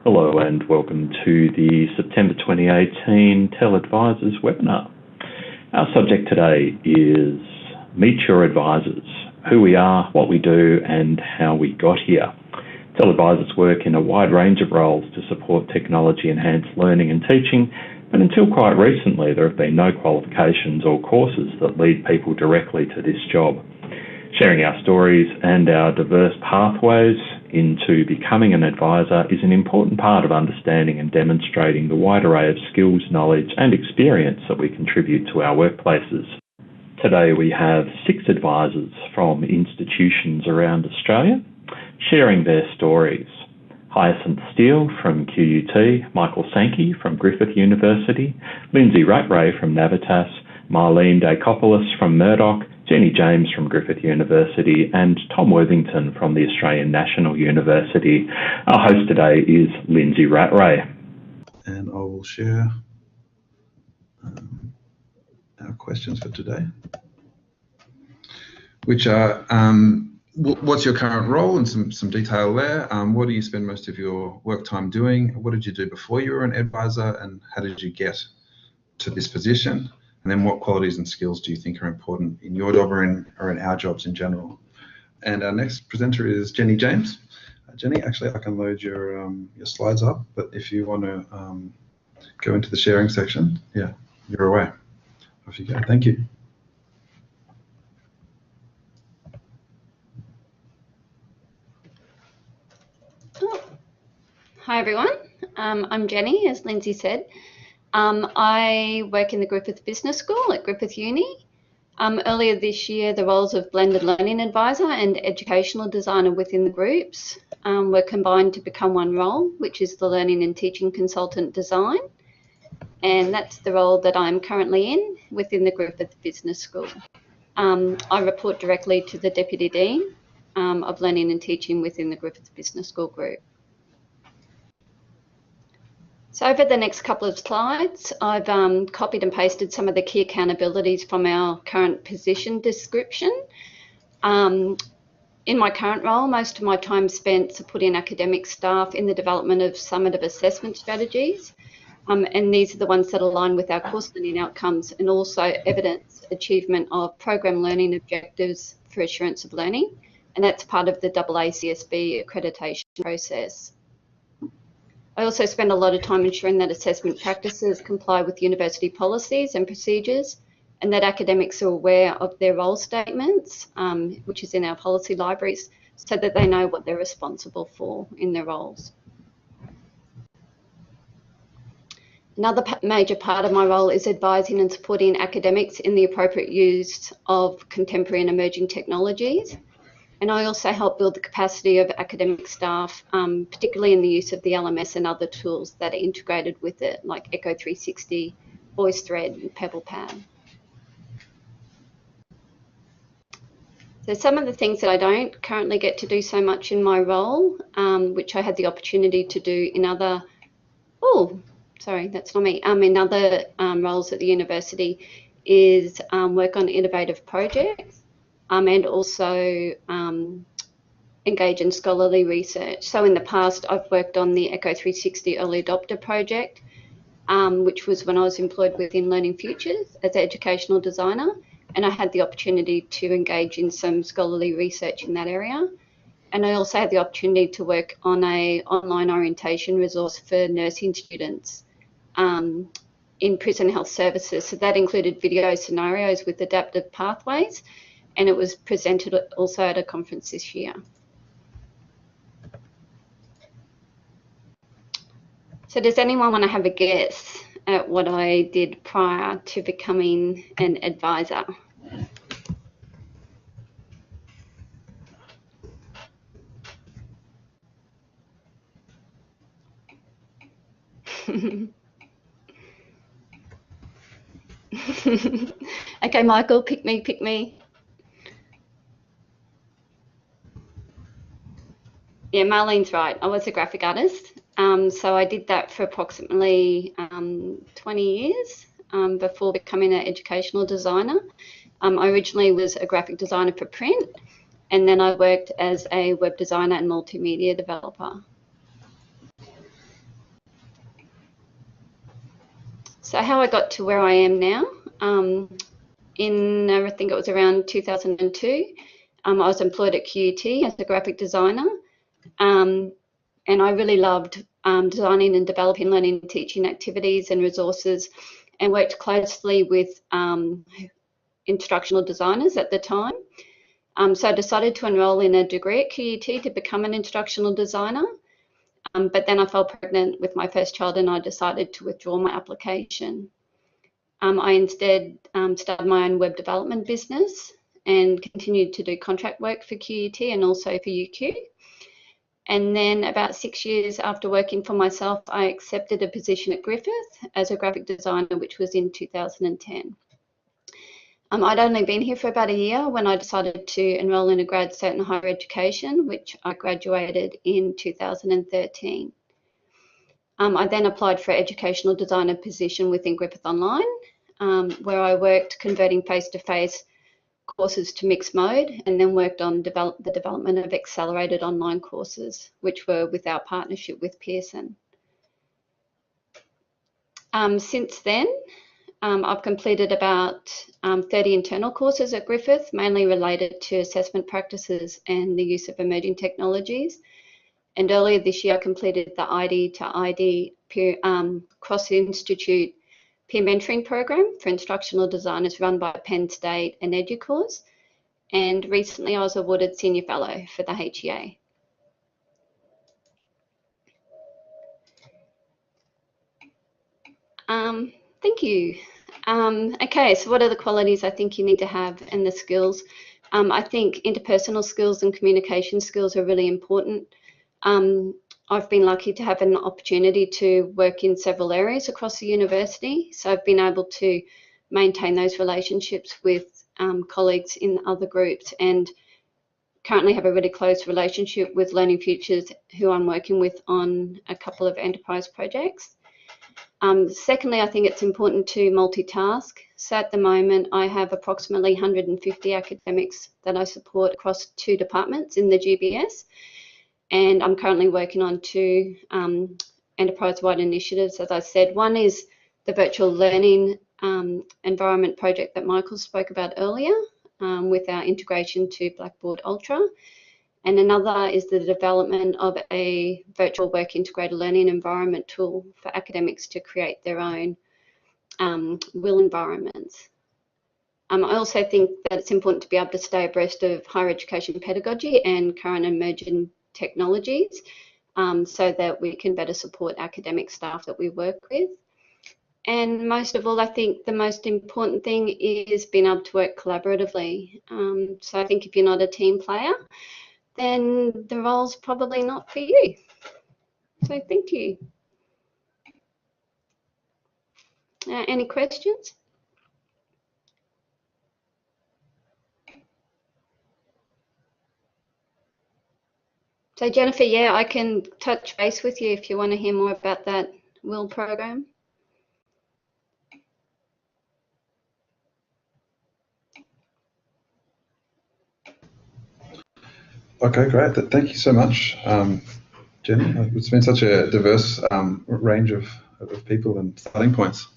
Hello and welcome to the September 2018 TELedvisors webinar. Our subject today is Meet Your Advisors, who we are, what we do and how we got here. TELedvisors work in a wide range of roles to support technology-enhanced learning and teaching, but until quite recently there have been no qualifications or courses that lead people directly to this job. Sharing our stories and our diverse pathways into becoming an advisor is an important part of understanding and demonstrating the wide array of skills, knowledge and experience that we contribute to our workplaces. Today we have 6 advisors from institutions around Australia sharing their stories. Hyacinth Steele from QUT, Michael Sankey from Griffith University, Lindsay Rattray from Navitas, Marlene Daicopoulos from Murdoch, Jenny James from Griffith University and Tom Worthington from the Australian National University. Our host today is Lindsay Rattray. And I will share our questions for today, which are what's your current role and some detail there. What do you spend most of your work time doing? What did you do before you were an advisor and how did you get to this position? And then what qualities and skills do you think are important in your job or in our jobs in general? And our next presenter is Jenny James. Jenny, actually I can load your slides up, but if you want to go into the sharing section, yeah, you're away. Off you go. Thank you. Hi everyone, I'm Jenny, as Lindsay said. I work in the Griffith Business School at Griffith Uni. Earlier this year, the roles of blended learning advisor and educational designer within the groups were combined to become one role, which is the learning and teaching consultant design. And that's the role that I'm currently in within the Griffith Business School. I report directly to the Deputy Dean of Learning and Teaching within the Griffith Business School group. So over the next couple of slides, I've copied and pasted some of the key accountabilities from our current position description. In my current role, most of my time spent supporting academic staff in the development of summative assessment strategies. And these are the ones that align with our course learning outcomes and also evidence achievement of program learning objectives for assurance of learning. And that's part of the AACSB accreditation process. I also spend a lot of time ensuring that assessment practices comply with university policies and procedures and that academics are aware of their role statements, which is in our policy libraries, so that they know what they're responsible for in their roles. Another major part of my role is advising and supporting academics in the appropriate use of contemporary and emerging technologies. And I also help build the capacity of academic staff, particularly in the use of the LMS and other tools that are integrated with it, like Echo 360, VoiceThread, and PebblePad. So some of the things that I don't currently get to do so much in my role, which I had the opportunity to do in other, in other roles at the university, is work on innovative projects. And also engage in scholarly research. So in the past, I've worked on the Echo 360 Early Adopter project, which was when I was employed within Learning Futures as an educational designer, and I had the opportunity to engage in some scholarly research in that area. And I also had the opportunity to work on an online orientation resource for nursing students in prison health services. So that included video scenarios with adaptive pathways, and it was presented also at a conference this year. So does anyone want to have a guess at what I did prior to becoming an advisor? Okay, Michael, pick me. Yeah, Marlene's right. I was a graphic artist. So I did that for approximately 20 years before becoming an educational designer. I originally was a graphic designer for print, and then I worked as a web designer and multimedia developer. So how I got to where I am now, I think it was around 2002, I was employed at QUT as a graphic designer, and I really loved designing and developing learning and teaching activities and resources, and worked closely with instructional designers at the time. So I decided to enrol in a degree at QUT to become an instructional designer. But then I fell pregnant with my first child and I decided to withdraw my application. I instead started my own web development business and continued to do contract work for QUT and also for UQ. And then about 6 years after working for myself, I accepted a position at Griffith as a graphic designer, which was in 2010. I'd only been here for about a year when I decided to enrol in a grad cert in higher education, which I graduated in 2013. I then applied for an educational designer position within Griffith Online, where I worked converting face-to-face courses to mixed mode, and then worked on the development of accelerated online courses, which were with our partnership with Pearson. Since then, I've completed about 30 internal courses at Griffith, mainly related to assessment practices and the use of emerging technologies. And earlier this year, I completed the ID to ID cross-institute peer mentoring program for instructional designers run by Penn State and EduCourse. And recently, I was awarded Senior Fellow for the HEA. Thank you. Okay, so what are the qualities I think you need to have and the skills? I think interpersonal skills and communication skills are really important. I've been lucky to have an opportunity to work in several areas across the university, so I've been able to maintain those relationships with colleagues in other groups, and currently have a really close relationship with Learning Futures, who I'm working with on a couple of enterprise projects. Secondly, I think it's important to multitask. So at the moment, I have approximately 150 academics that I support across 2 departments in the GBS. And I'm currently working on 2 enterprise-wide initiatives, as I said. One is the virtual learning environment project that Michael spoke about earlier, with our integration to Blackboard Ultra. And another is the development of a virtual work integrated learning environment tool for academics to create their own WIL environments. I also think that it's important to be able to stay abreast of higher education pedagogy and current emerging technologies, so that we can better support academic staff that we work with. And most of all, I think the most important thing is being able to work collaboratively. So I think if you're not a team player, then the role's probably not for you. So thank you. Any questions? So Jennifer, yeah, I can touch base with you if you want to hear more about that WIL program. Okay, great. Thank you so much, Jenny. It's been such a diverse range of people and starting points.